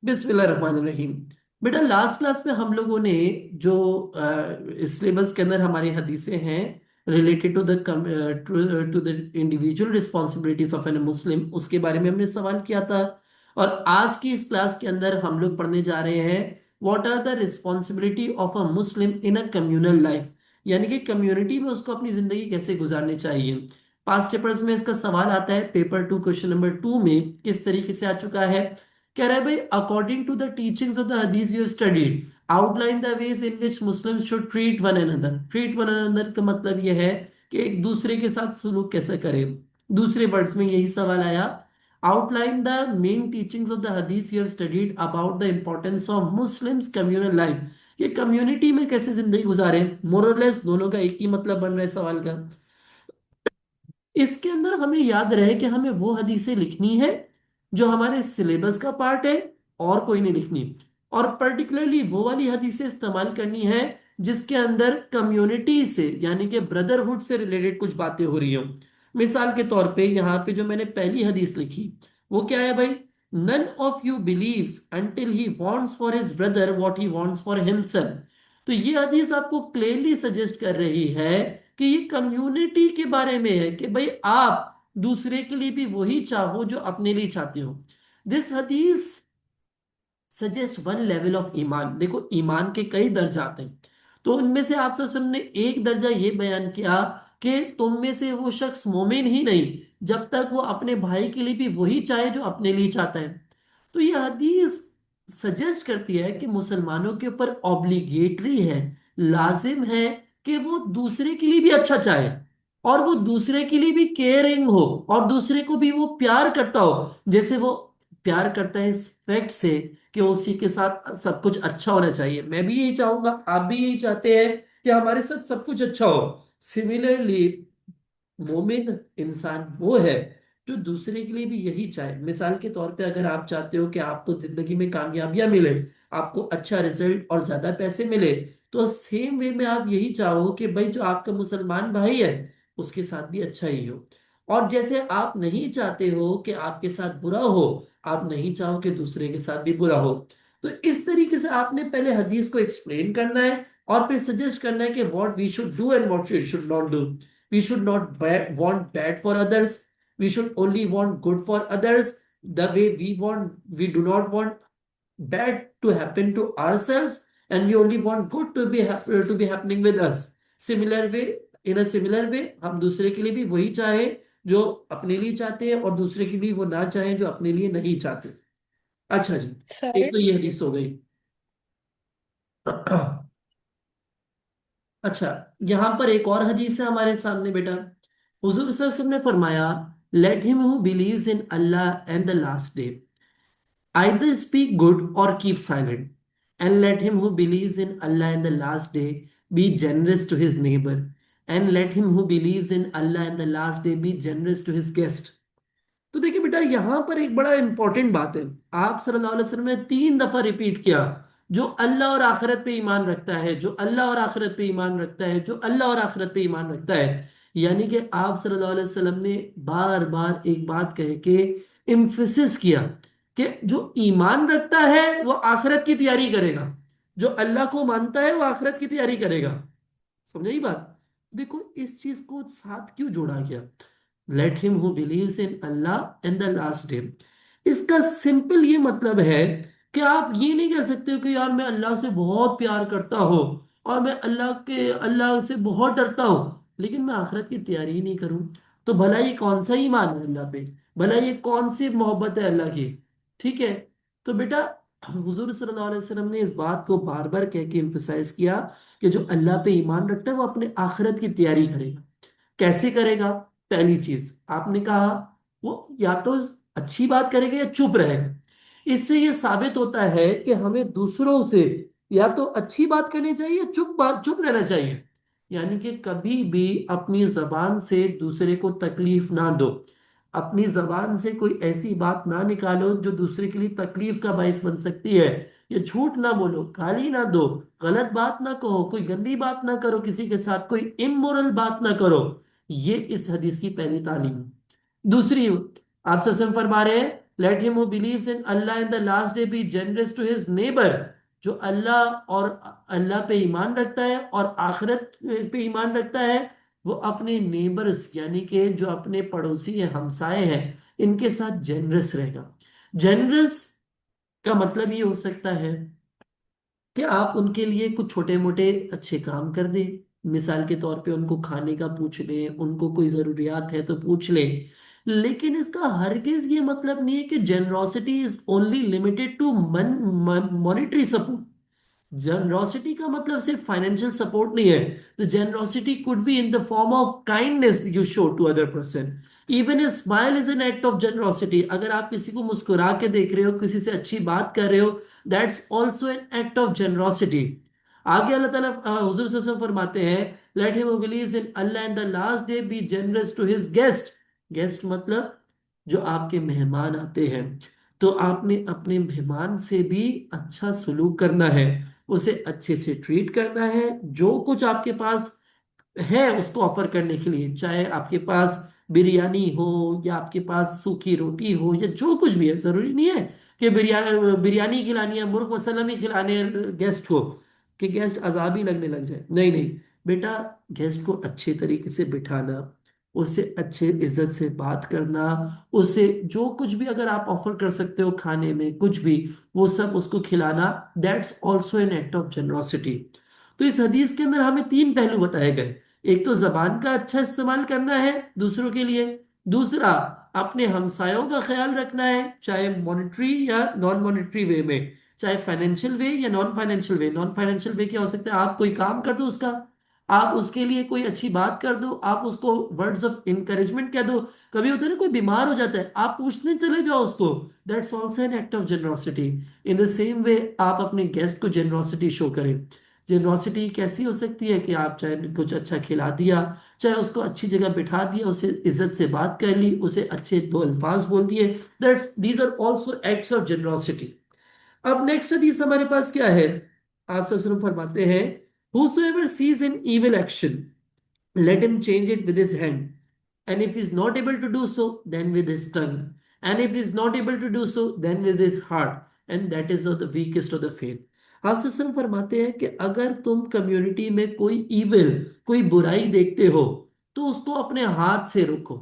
बिस्मिल्लाहिर्रहमानिर्रहीम। बेटा last class में हम लोगों ने जो सिलेबस के अंदर हमारी हदीसें हैं related to the to the individual responsibilities of an Muslim, उसके बारे में हमने सवाल किया था। और आज की इस क्लास के अंदर हम लोग पढ़ने जा रहे हैं what are the responsibility of a Muslim in a communal life, यानी कि कम्युनिटी में उसको अपनी जिंदगी कैसे गुजारनी चाहिए। पास्ट पेपर्स में इसका सवाल आता है, पेपर 2 क्वेश्चन नंबर 2 में किस तरीके से आ चुका है। कह रहा है भाई, according to the teachings of the हदीस you studied outline the ways in which Muslims should treat one another. Treat one another का मतलब यह है कि एक दूसरे के साथ सलूक कैसे करें। दूसरे वर्ड्स में यही सवाल आया, outline the main teachings of the हदीस you studied about the importance of Muslims communal life. ये कम्युनिटी में कैसे जिंदगी गुजारें, मोरलेस दोनों का एक ही मतलब बन रहा है सवाल का। इसके अंदर हमें याद रहे कि हमें वो हदीसें लिखनी है जो हमारे सिलेबस का पार्ट है, और कोई नहीं लिखनी। और पर्टिकुलरली वो वाली हदीसें इस्तेमाल करनी है जिसके अंदर कम्युनिटी से यानी कि ब्रदरहुड से रिलेटेड कुछ बातें हो रही हो। मिसाल के तौर पे यहाँ पे जो मैंने पहली हदीस लिखी वो क्या है भाई, none of you believes until he wants for his brother what he wants for himself. तो ये हदीस आपको क्लियरली सजेस्ट कर रही है कि ये कम्युनिटी के बारे में है कि भाई आप दूसरे के लिए भी वही चाहो जो अपने लिए चाहते हो। दिस हदीस सजेस्ट वन लेवल ऑफ ईमान। देखो ईमान के कई दर्जात हैं, तो उनमें से आप ने एक दर्जा ये बयान किया कि तुम में से वो शख्स मोमिन ही नहीं जब तक वो अपने भाई के लिए भी वही चाहे जो अपने लिए चाहता है। तो ये हदीस सजेस्ट करती है कि मुसलमानों के ऊपर ऑब्लिगेटरी है, लाजिम है कि वो दूसरे के लिए भी अच्छा चाहे, और वो दूसरे के लिए भी केयरिंग हो, और दूसरे को भी वो प्यार करता हो जैसे वो प्यार करता है इस फैक्ट से कि उसी के साथ सब कुछ अच्छा होना चाहिए। मैं भी यही चाहूंगा, आप भी यही चाहते हैं कि हमारे साथ सब कुछ अच्छा हो। सिमिलरली मोमिन इंसान वो है जो दूसरे के लिए भी यही चाहे। मिसाल के तौर पे अगर आप चाहते हो कि आपको जिंदगी में कामयाबियां मिले, आपको अच्छा रिजल्ट और ज्यादा पैसे मिले, तो सेम वे में आप यही चाहो कि भाई जो आपका मुसलमान भाई है उसके साथ भी अच्छा ही हो। और जैसे आप नहीं चाहते हो कि आपके साथ बुरा हो, आप नहीं चाहो कि दूसरे के साथ भी बुरा हो। तो इस तरीके से आपने पहले हदीस को एक्सप्लेन करना है और फिर सजेस्ट करना है कि what we should do and what we should not do. We should not want bad for others. We should only want good for others. The way we do not want bad to happen to ourselves, and we only want good to be happening with us. Similar way, in a similar way, हम दूसरे के लिए भी वही चाहे जो अपने लिए चाहते हैं, और दूसरे के लिए वो ना चाहे जो अपने लिए नहीं चाहते। अच्छा जी, सर। एक तो ये हदीस हो गई। अच्छा, यहां पर एक और हदीस है हमारे सामने बेटा। हुजूर सल्लल्लाहु अलैहि वसल्लम ने फरमाया, late him who believes in Allah and the last day either speak good or keep silent, and let him who believes in Allah and the last day be generous to his neighbor, and let him who believes in Allah and the last day be generous to his guest. तो देखिए बेटा, यहां पर एक बड़ा important बात है। आप सल्लल्लाहु अलैहि वसल्लम ने 3 दफा रिपीट किया, जो अल्लाह और आखिरत पे ईमान रखता है, जो अल्लाह और आखिरत पे ईमान रखता है, जो अल्लाह और आखिरत पे ईमान रखता है। यानी कि आप सल्लल्लाहु अलैहि वसल्लम ने बार बार एक बात कह के इम्फेसिस किया कि जो ईमान रखता है वो आखिरत की तैयारी करेगा, जो अल्लाह को मानता है वो आखिरत की तैयारी करेगा। समझ आई बात। देखो इस चीज को साथ क्यों जोड़ा गया, late him who believes in Allah and the last day. इसका सिंपल ये मतलब है कि आप ये नहीं कह सकते हो कि यार मैं अल्लाह से बहुत प्यार करता हूँ और मैं अल्लाह से बहुत डरता हूँ, लेकिन मैं आखिरत की तैयारी ही नहीं करूँ। तो भला ये कौन सा ईमान है अल्लाह पे, भला ये कौन सी मोहब्बत है अल्लाह की। ठीक है। तो बेटा हुजूर सल्लल्लाहु अलैहि वसल्लम ने इस बात को बार बार कह के एम्फसाइज किया कि जो अल्लाह पे ईमान रखता है वो अपने आखिरत की तैयारी करेगा। कैसे करेगा? पहली चीज आपने कहा, वो या तो अच्छी बात करेगा या चुप रहेगा। इससे ये साबित होता है कि हमें दूसरों से या तो अच्छी बात करनी चाहिए या चुप रहना चाहिए। यानी कि कभी भी अपनी जबान से दूसरे को तकलीफ ना दो। अपनी जबान से कोई ऐसी बात ना निकालो जो दूसरे के लिए तकलीफ का बायस बन सकती है। ये झूठ ना बोलो, गाली ना दो, गलत बात ना कहो, कोई गंदी बात ना करो, किसी के साथ कोई इमोरल बात ना करो। ये इस हदीस की पहली तालीम है। दूसरी, आप सल्लल्लाहु अलैहि वसल्लम फरमा रहे हैं let him who believes in Allah in the last day be generous to his neighbour. जो अल्लाह और अल्लाह पे ईमान रखता है और आखिरत पे ईमान रखता है, वो अपने नेबर्स यानी कि जो अपने पड़ोसी या हमसाए हैं इनके साथ जेनरस रहेगा। जेनरस का मतलब ये हो सकता है कि आप उनके लिए कुछ छोटे मोटे अच्छे काम कर दें। मिसाल के तौर पे उनको खाने का पूछ लें, उनको कोई ज़रूरियात है तो पूछ लें। लेकिन इसका हरगिज ये मतलब नहीं है कि generosity is only limited to monetary support. Generosity का मतलब सिर्फ फाइनेंशियल सपोर्ट नहीं है। The generosity could be in the form of kindness you show to other person. Even a smile is an act of generosity. अगर आप किसी को मुस्कुरा के देख रहे हो, किसी से अच्छी बात कर रहे हो, that's also an act of generosity. आगे अल्लाह ताला हुजूर सल्लल्लाहु अलैहि वसल्लम फरमाते हैं, let him who believes in Allah and the last day be generous to his guest. Guest मतलब जो आपके मेहमान आते हैं, तो आपने अपने मेहमान से भी अच्छा सलूक करना है, उसे अच्छे से ट्रीट करना है। जो कुछ आपके पास है उसको ऑफर करने के लिए, चाहे आपके पास बिरयानी हो या आपके पास सूखी रोटी हो या जो कुछ भी है, जरूरी नहीं है कि बिरयानी खिलानी है, मुर्ग मसलम ही खिलाने गेस्ट को कि गेस्ट अजाबी लगने लग जाए। नहीं नहीं बेटा, गेस्ट को अच्छे तरीके से बिठाना, उससे अच्छे इज्जत से बात करना, उससे जो कुछ भी अगर आप ऑफर कर सकते हो खाने में कुछ भी, वो सब उसको खिलाना, that's also an act of generosity. तो इस हदीस के अंदर हमें तीन पहलू बताए गए। एक तो जबान का अच्छा इस्तेमाल करना है दूसरों के लिए, दूसरा अपने हमसायों का ख्याल रखना है, चाहे मॉनेटरी या नॉन मॉनेटरी वे में, चाहे फाइनेंशियल वे या नॉन फाइनेंशियल वे। नॉन फाइनेंशियल वे क्या हो सकता है, आप कोई काम कर दो उसका, आप उसके लिए कोई अच्छी बात कर दो, आप उसको वर्ड्स ऑफ इंकरेजमेंट कह दो। कभी होता है ना कोई बीमार हो जाता है, आप पूछने चले जाओ उसको, that's also an act of generosity. In the same way आप अपने गेस्ट को जनरोसिटी शो करें। जेनरोसिटी कैसी हो सकती है कि आप चाहे कुछ अच्छा खिला दिया, चाहे उसको अच्छी जगह बिठा दिया, उसे इज्जत से बात कर ली, उसे अच्छे दो अल्फाज बोल दिए, that's these are also acts of generosity. अब नेक्स्ट हदीस हमारे पास क्या है, आप सल्लल्लाहु फरमाते हैं, whosoever sees an evil action, let him change it with his hand, and if he is not able to do so, then with his tongue, and if he is not able to do so, then with his heart, and that is of the weakest of the faith। Haasan फरमाते हैं कि अगर तुम community में कोई evil, कोई बुराई देखते हो, तो उसको अपने हाथ से रोको,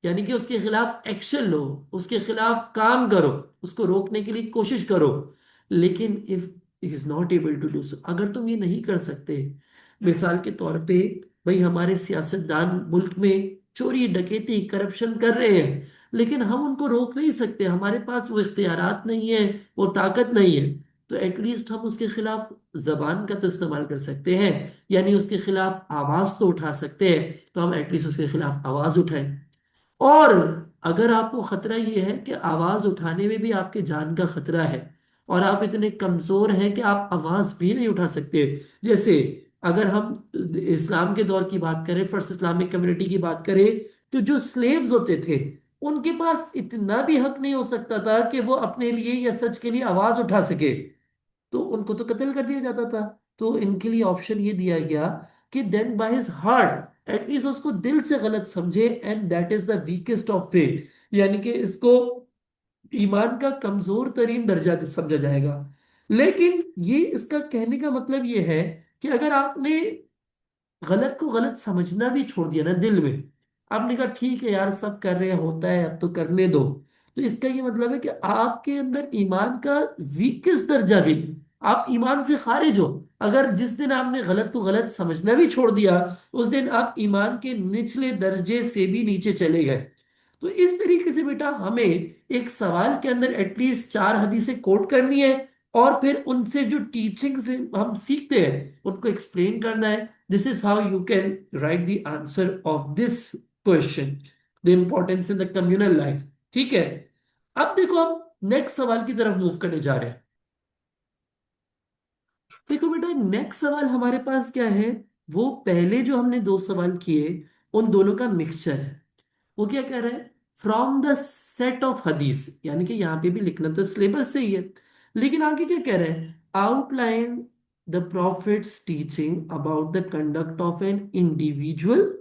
यानी कि उसके खिलाफ एक्शन लो, उसके खिलाफ काम करो, उसको रोकने के लिए कोशिश करो। लेकिन if is not able to do so, अगर तुम ये नहीं कर सकते, मिसाल के तौर पे भाई हमारे सियासतदान मुल्क में चोरी डकैती करप्शन कर रहे हैं, लेकिन हम उनको रोक नहीं सकते, हमारे पास वो इख्तियारात नहीं है, वो ताकत नहीं है, तो एटलीस्ट हम उसके खिलाफ जबान का तो इस्तेमाल कर सकते हैं, यानी उसके खिलाफ आवाज तो उठा सकते हैं, तो हम एटलीस्ट उसके खिलाफ आवाज उठाएं। और अगर आपको खतरा यह है कि आवाज उठाने में भी आपके जान का खतरा है और आप इतने कमजोर हैं कि आप आवाज भी नहीं उठा सकते, जैसे अगर हम इस्लाम के दौर की बात करें, फर्स्ट इस्लामिक कम्युनिटी की बात करें, तो जो स्लेव्स होते थे उनके पास इतना भी हक नहीं हो सकता था कि वो अपने लिए या सच के लिए आवाज उठा सके, तो उनको तो कत्ल कर दिया जाता था। तो इनके लिए ऑप्शन ये दिया गया कि then by his heart, at least उसको दिल से गलत समझे, and that is the weakest of faith, यानी कि इसको ईमान का कमजोर तरीन दर्जा समझा जाएगा। लेकिन ये इसका कहने का मतलब ये है कि अगर आपने गलत को गलत समझना भी छोड़ दिया ना दिल में, आपने कहा ठीक है यार सब कर रहे हैं, होता है अब तो करने दो, तो इसका ये मतलब है कि आपके अंदर ईमान का वीकेस्ट दर्जा भी नहीं, आप ईमान से खारिज हो। अगर जिस दिन आपने गलत को गलत समझना भी छोड़ दिया, उस दिन आप ईमान के निचले दर्जे से भी नीचे चले गए। तो इस तरीके से बेटा हमें एक सवाल के अंदर एटलीस्ट चार हदीसें कोट करनी है, और फिर उनसे जो टीचिंग से हम सीखते हैं उनको एक्सप्लेन करना है। This is how you can write the answer of this question, the importance in the communal life. ठीक है, अब देखो हम नेक्स्ट सवाल की तरफ मूव करने जा रहे हैं। देखो बेटा नेक्स्ट सवाल हमारे पास क्या है, वो पहले जो हमने दो सवाल किए उन दोनों का मिक्सचर है। वो क्या कह रहा है, फ्रॉम द सेट ऑफ हदीस, यानी कि यहाँ पे भी लिखना तो सिलेबस से ही है, लेकिन आगे क्या कह रहा है, outline the profits teaching about the conduct of an individual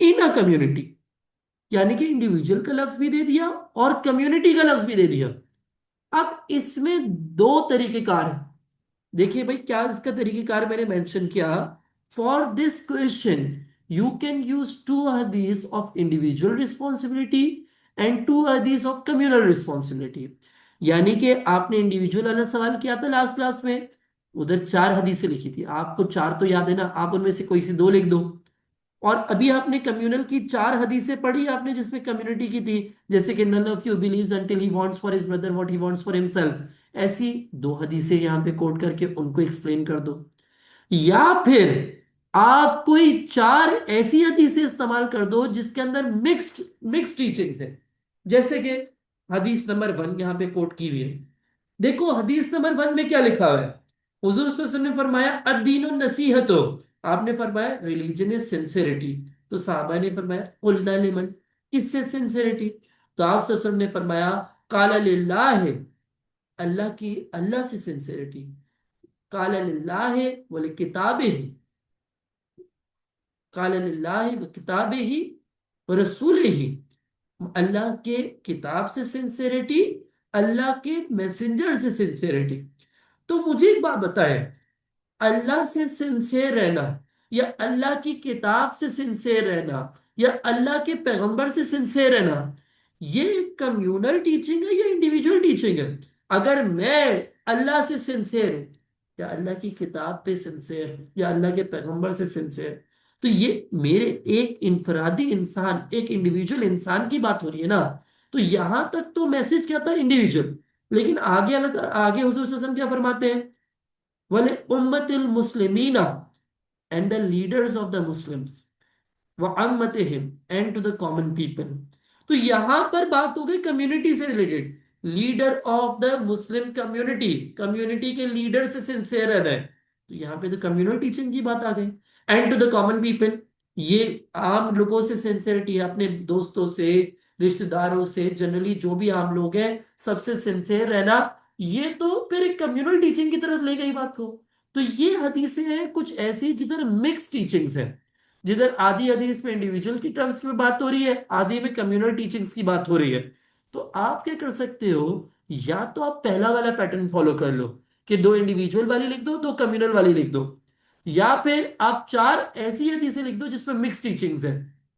in a community. यानी कि इंडिविजुअल का लफ्ज भी दे दिया और कम्युनिटी का लफ्ज भी दे दिया। अब इसमें दो तरीकेकार है। देखिए भाई, क्या इसका तरीकेकार मैंने मेंशन किया। For this question you can use two हदीस of individual responsibility and two हदीस ऑफ कम्युनल रिस्पॉन्सिबिलिटी। यानी कि आपने इंडिविजुअल वाला सवाल किया था लास्ट क्लास में, उधर चार हदीसें लिखी थी, आपको चार तो याद है ना, आप उनमें से कोई सी दो लिख दो। और अभी आपने कम्युनल की चार हदीसें पढ़ी आपने जिसमें कम्युनिटी की थी, जैसे कि none of you believes until he wants for his brother what he wants for himself. ऐसी दो हदीसें यहाँ पे कोट करके उनको एक्सप्लेन कर दो। या फिर आप कोई चार ऐसी हदीसें इस्तेमाल कर दो जिसके अंदर मिक्स्ड मिक्स्ड टीचिंग्स है। जैसे कि हदीस नंबर 1 यहाँ पे कोट की हुई है। देखो हदीस नंबर 1 में क्या लिखा हुआ है। हुजूर सल्लल्लाहु अलैहि वसल्लम ने फरमाया अद्दीन नसीहत, आपने फरमाया रिलीजन इज सिंसेरिटी। तो साहबा ने फरमाया कुलना लिमन, किससे सिंसेरिटी। तो आप सल्लल्लाहु अलैहि वसल्लम ने फरमाया काला लिल्लाह, अल्लाह की, अल्लाह से सिंसेरिटी। काला लिल्लाह व किताबिही, काला लिल्लाह व किताबिही व रसूलिही, अल्लाह के किताब से सिंसेरिटी, अल्लाह के मैसेंजर से सिंसेरिटी। तो मुझे एक बात बताएं, अल्लाह से सिंसेर रहना या अल्लाह की किताब से सिंसेर रहना या अल्लाह के पैगंबर से सिंसेर रहना, ये कम्युनल टीचिंग है या इंडिविजुअल टीचिंग है। अगर मैं अल्लाह से सिंसेर हूं या अल्लाह की किताब पे सिंसेर हूं या अल्लाह के पैगंबर से सिंसेर, तो ये मेरे एक इनफरादी इंसान, एक इंडिविजुअल इंसान की बात हो रही है ना। तो यहां तक तो मैसेज क्या था, इंडिविजुअल। लेकिन आगे आगे हुजूर सल्लल्लाहु अलैहि वसल्लम क्या फरमाते हैं, वले उम्मतिल मुस्लिमीना and the leaders of the Muslims वअम्मतिहिम and to the common people. तो यहां पर बात हो गई कम्युनिटी से related, leader of the Muslim community, community के लीडर से सिंसियर रहना है। तो यहाँ पे तो कम्युनल टीचिंग की बात आ गई। And to the common people, ये आम लोगों से सिंसियरिटी है, अपने दोस्तों से, रिश्तेदारों से, जनरली जो भी आम लोग हैं सबसे सिंसियर रहना। ये तो फिर एक कम्युनल टीचिंग की तरफ ले गई बात को। तो ये हदीसें हैं कुछ ऐसी जिधर मिक्स टीचिंग्स है, जिधर आधी हदीस में इंडिविजुअल की टर्म्स में बात हो रही है, आधी में कम्युनल टीचिंग्स की बात हो रही है। तो आप क्या कर सकते हो, या तो आप पहला वाला पैटर्न फॉलो कर लो कि दो इंडिविजुअल वाली लिख दो, दो कम्युनल वाली लिख दो, या फिर आप चार ऐसी हदीसें लिख दो जिसमें मिक्स टीचिंग्स है।